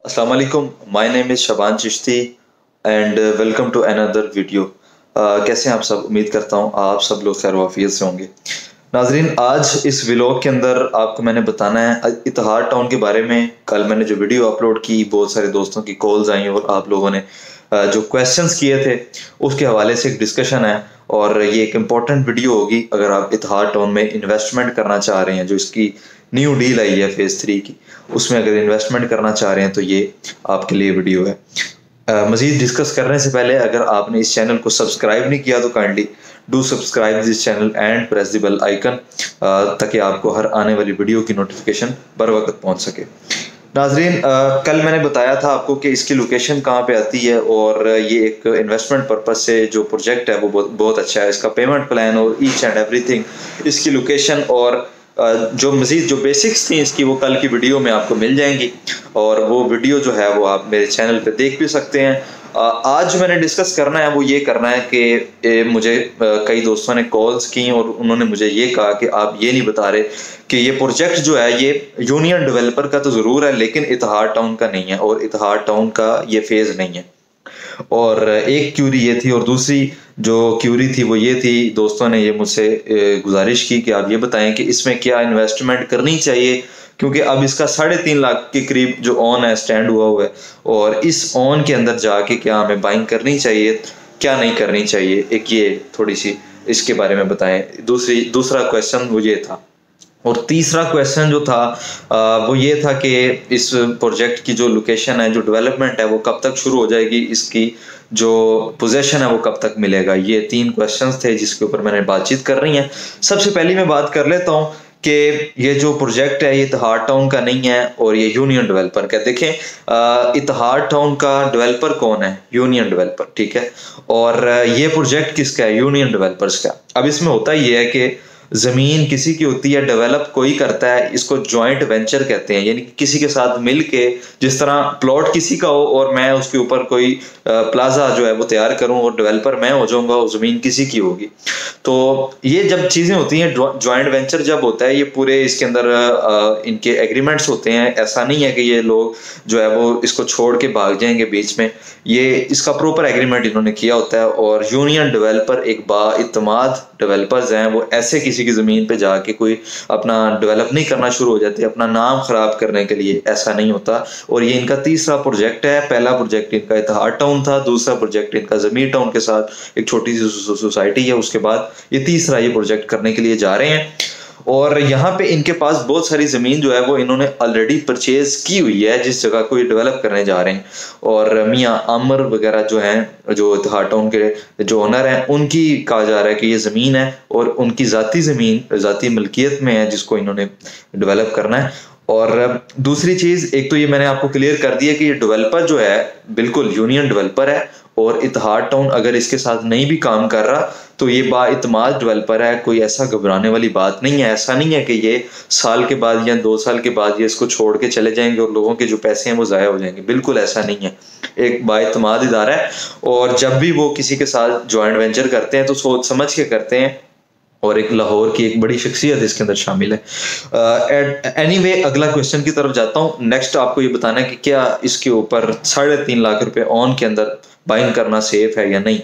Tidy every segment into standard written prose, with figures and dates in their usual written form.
अस्सलाम वालेकुम, my name is Shaban Chishti and welcome to another video. कैसे हैं आप सब? उम्मीद करता हूँ आप सब लोग खैर वाफियत से होंगे। नाजरीन, आज इस व्लॉग के अंदर आपको मैंने बताना है इतिहाद टाउन के बारे में। कल मैंने जो वीडियो अपलोड की, बहुत सारे दोस्तों की कॉल्स आई और आप लोगों ने जो क्वेश्चंस किए थे उसके हवाले से एक डिस्कशन है और ये एक इम्पॉर्टेंट वीडियो होगी अगर आप इतिहाद टाउन में इन्वेस्टमेंट करना चाह रहे हैं। जो इसकी न्यू डील आई है फेज़ 3 की, उसमें अगर इन्वेस्टमेंट करना चाह रहे हैं तो ये आपके लिए वीडियो है। मज़ीद डिस्कस करने से पहले अगर आपने इस चैनल को सब्सक्राइब नहीं किया तो kindly do subscribe this channel and press the bell icon ताकि आपको हर आने वाली वीडियो की नोटिफिकेशन बर वक्त पहुंच सके। नाजरीन, कल मैंने बताया था आपको कि इसकी लोकेशन कहाँ पे आती है और ये एक इन्वेस्टमेंट पर्पस से जो प्रोजेक्ट है वो बहुत अच्छा है। इसका पेमेंट प्लान और ईच एंड एवरीथिंग, इसकी लोकेशन और जो मज़ीद जो बेसिक्स थी इसकी, वो कल की वीडियो में आपको मिल जाएंगी और वो वीडियो जो है वो आप मेरे चैनल पे देख भी सकते हैं। आज जो मैंने डिस्कस करना है वो ये करना है कि मुझे कई दोस्तों ने कॉल्स की और उन्होंने मुझे ये कहा कि आप ये नहीं बता रहे कि ये प्रोजेक्ट जो है ये यूनियन डेवलपर का तो ज़रूर है लेकिन इतिहाद टाउन का नहीं है और इतिहाद टाउन का ये फेज़ नहीं है। और एक क्यूरी ये थी और दूसरी जो क्यूरी थी वो ये थी, दोस्तों ने ये मुझसे गुजारिश की कि आप ये बताएं कि इसमें क्या इन्वेस्टमेंट करनी चाहिए, क्योंकि अब इसका 3.5 लाख के करीब जो ऑन है, स्टैंड हुआ है और इस ऑन के अंदर जाके क्या हमें बाइंग करनी चाहिए, क्या नहीं करनी चाहिए, एक ये थोड़ी सी इसके बारे में बताएं। दूसरा क्वेश्चन वो ये था और तीसरा क्वेश्चन जो था वो ये था कि इस प्रोजेक्ट की जो लोकेशन है, जो डेवलपमेंट है वो कब तक शुरू हो जाएगी, इसकी जो पोजेशन है वो कब तक मिलेगा। ये 3 क्वेश्चंस थे जिसके ऊपर मैंने बातचीत कर रही है। सबसे पहले मैं बात कर लेता हूँ कि ये जो प्रोजेक्ट है ये इतिहाद टाउन का नहीं है और ये यूनियन डेवलपर का। देखें, इतिहाद टाउन का डेवलपर कौन है? यूनियन डेवलपर, ठीक है। और ये प्रोजेक्ट किसका है? यूनियन डेवलपर्स का। अब इसमें होता ये है कि जमीन किसी की होती है, डेवलप कोई करता है, इसको जॉइंट वेंचर कहते हैं, यानी किसी के साथ मिल के, जिस तरह प्लॉट किसी का हो और मैं उसके ऊपर कोई प्लाजा जो है वो तैयार करूं और डेवलपर मैं हो जाऊंगा और जमीन किसी की होगी। तो ये जब चीजें होती हैं, जॉइंट वेंचर जब होता है, ये पूरे इसके अंदर इनके एग्रीमेंट्स होते हैं। ऐसा नहीं है कि ये लोग जो है वो इसको छोड़ के भाग जाएंगे बीच में, ये इसका प्रॉपर एग्रीमेंट इन्होंने किया होता है। और यूनियन डेवलपर एक बाइतमाद डेवलपर्स हैं, वो ऐसे किसी की जमीन पे जाके कोई अपना डेवलप नहीं करना शुरू हो जाते अपना नाम खराब करने के लिए, ऐसा नहीं होता। और ये इनका तीसरा प्रोजेक्ट है। पहला प्रोजेक्ट इनका इतिहाद टाउन था, दूसरा प्रोजेक्ट इनका जमीर टाउन के साथ एक छोटी सी सोसाइटी है, उसके बाद ये तीसरा ये प्रोजेक्ट करने के लिए जा रहे हैं। और यहाँ पे इनके पास बहुत सारी ज़मीन जो है वो इन्होंने ऑलरेडी परचेज की हुई है जिस जगह को ये डेवलप करने जा रहे हैं। और मियाँ आमर वगैरह जो हैं, जो इतिहाद टाउन के जो ओनर हैं, उनकी कहा जा रहा है कि ये ज़मीन है और उनकी ज़ाती ज़मीन ज़ाती मलकियत में है जिसको इन्होंने डेवलप करना है। और दूसरी चीज़, एक तो ये मैंने आपको क्लियर कर दिया कि ये डेवलपर जो है बिल्कुल यूनियन डेवलपर है और इतिहाद टाउन अगर इसके साथ नहीं भी काम कर रहा तो ये बाइतमाद डेवलपर है, कोई ऐसा घबराने वाली बात नहीं है। ऐसा नहीं है कि ये साल के बाद या 2 साल के बाद ये इसको छोड़ के चले जाएंगे और लोगों के जो पैसे हैं वो ज़ाया हो जाएंगे, बिल्कुल ऐसा नहीं है। एक बाइतमाद इदारा है और जब भी वो किसी के साथ ज्वाइंट वेंचर करते हैं तो सोच समझ के करते हैं और एक लाहौर की एक बड़ी शख्सियत इसके अंदर शामिल है। एनीवे, अगला क्वेश्चन की तरफ जाता हूँ। नेक्स्ट आपको ये बताना है कि क्या इसके ऊपर 3.5 लाख रुपए ऑन के अंदर बाइंग करना सेफ है या नहीं।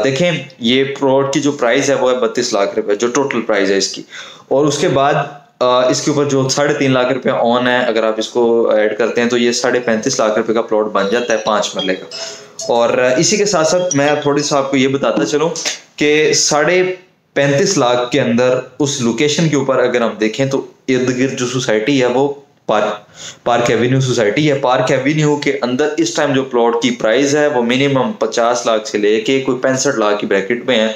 देखें, ये प्लॉट की जो प्राइस है वो है 32 लाख रुपए, जो टोटल प्राइस है इसकी। और उसके बाद इसके ऊपर जो 3.5 लाख रुपए ऑन है, अगर आप इसको ऐड करते हैं तो ये 35.5 लाख रुपए का प्लॉट बन जाता है 5 मरले का। और इसी के साथ साथ मैं थोड़ी सा आपको ये बताता चलूँ कि 35.5 लाख के अंदर उस लोकेशन के ऊपर अगर हम देखें तो इर्द गिर्द जो सोसाइटी है वो पार्क एवेन्यू सोसाइटी है। पार्क एवेन्यू के अंदर इस टाइम जो प्लॉट की प्राइस है वो मिनिमम 50 लाख से लेके कोई 65 लाख की ब्रैकेट में है।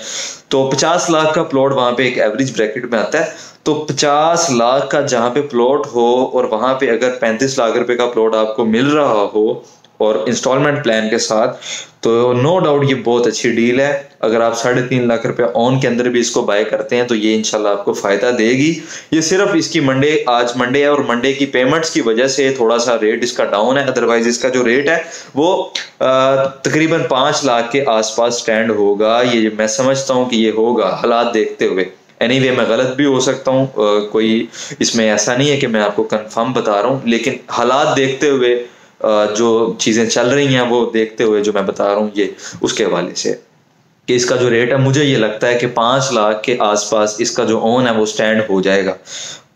तो 50 लाख का प्लॉट वहां पे एक एवरेज ब्रैकेट में आता है। तो 50 लाख का जहां पे प्लॉट हो और वहां पे अगर 35 लाख रुपए का प्लॉट आपको मिल रहा हो और इंस्टॉलमेंट प्लान के साथ, तो नो डाउट ये बहुत अच्छी डील है। अगर आप 3.5 लाख रुपए ऑन के अंदर भी इसको बाय करते हैं तो ये इंशाल्लाह आपको फायदा देगी। ये सिर्फ इसकी आज मंडे है और मंडे की पेमेंट्स की वजह से थोड़ा सा रेट इसका डाउन है, अदरवाइज इसका जो रेट है वो तकरीबन 5 लाख के आसपास स्टैंड होगा। ये मैं समझता हूँ कि ये होगा हालात देखते हुए। एनीवे, मैं गलत भी हो सकता हूँ, कोई इसमें ऐसा नहीं है कि मैं आपको कंफर्म बता रहा हूँ, लेकिन हालात देखते हुए जो चीज़ें चल रही हैं वो देखते हुए जो मैं बता रहा हूँ ये उसके हवाले से कि इसका जो रेट है मुझे ये लगता है कि 5 लाख के आसपास इसका जो ओन है वो स्टैंड हो जाएगा।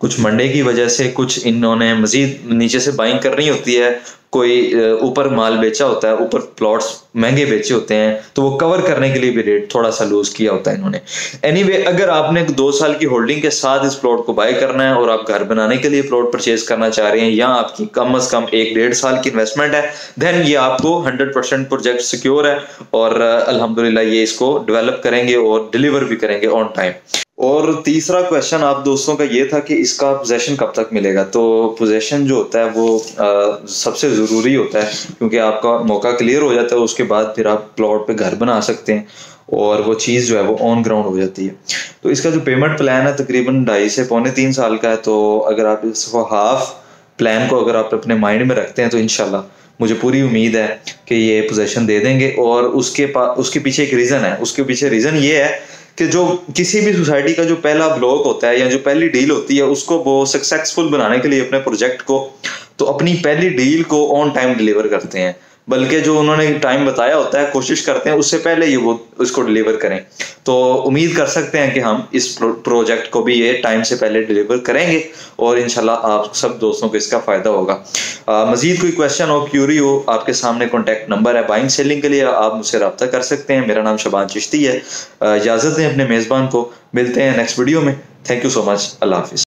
कुछ मंडे की वजह से कुछ इन्होंने मजीद नीचे से बाइंग करनी होती है, कोई ऊपर माल बेचा होता है, ऊपर प्लॉट्स महंगे बेचे होते हैं, तो वो कवर करने के लिए भी रेट थोड़ा सा लूज किया होता है इन्होंने। एनीवे, अगर आपने 2 साल की होल्डिंग के साथ इस प्लॉट को बाय करना है और आप घर बनाने के लिए प्लॉट परचेज करना चाह रहे हैं या आपकी कम अज कम 1-1.5 साल की इन्वेस्टमेंट है, देन ये आपको 100% प्रोजेक्ट सिक्योर है और अल्हम्दुलिल्लाह ये इसको डेवलप करेंगे और डिलीवर भी करेंगे ऑन टाइम। और तीसरा क्वेश्चन आप दोस्तों का ये था कि इसका पोजेशन कब तक मिलेगा। तो पोजेशन जो होता है वो सबसे ज़रूरी होता है, क्योंकि आपका मौका क्लियर हो जाता है, उसके बाद फिर आप प्लॉट पे घर बना सकते हैं और वो चीज़ जो है वो ऑन ग्राउंड हो जाती है। तो इसका जो पेमेंट प्लान है तकरीबन 2.5 से पौने 3 साल का है। तो अगर आप इसको हाफ प्लान को अगर आप अपने माइंड में रखते हैं तो इंशाल्लाह मुझे पूरी उम्मीद है कि ये पोजेशन दे देंगे। और उसके पीछे एक रीज़न है, उसके पीछे रीज़न ये है कि जो किसी भी सोसाइटी का जो पहला ब्लॉक होता है या जो पहली डील होती है उसको वो सक्सेसफुल बनाने के लिए अपने प्रोजेक्ट को तो अपनी पहली डील को ऑन टाइम डिलीवर करते हैं, बल्कि जो उन्होंने टाइम बताया होता है कोशिश करते हैं उससे पहले ही वो इसको डिलीवर करें। तो उम्मीद कर सकते हैं कि हम इस प्रोजेक्ट को भी ये टाइम से पहले डिलीवर करेंगे और इंशाल्लाह आप सब दोस्तों को इसका फ़ायदा होगा। मज़ीद कोई क्वेश्चन हो, क्यूरी हो, आपके सामने कॉन्टैक्ट नंबर है बाइंग सेलिंग के लिए, आप मुझसे रब्ता कर सकते हैं। मेरा नाम शबान चिश्ती है। इजाज़त दें अपने मेज़बान को, मिलते हैं नेक्स्ट वीडियो में। Thank you so much. अल्लाह हाफिज़।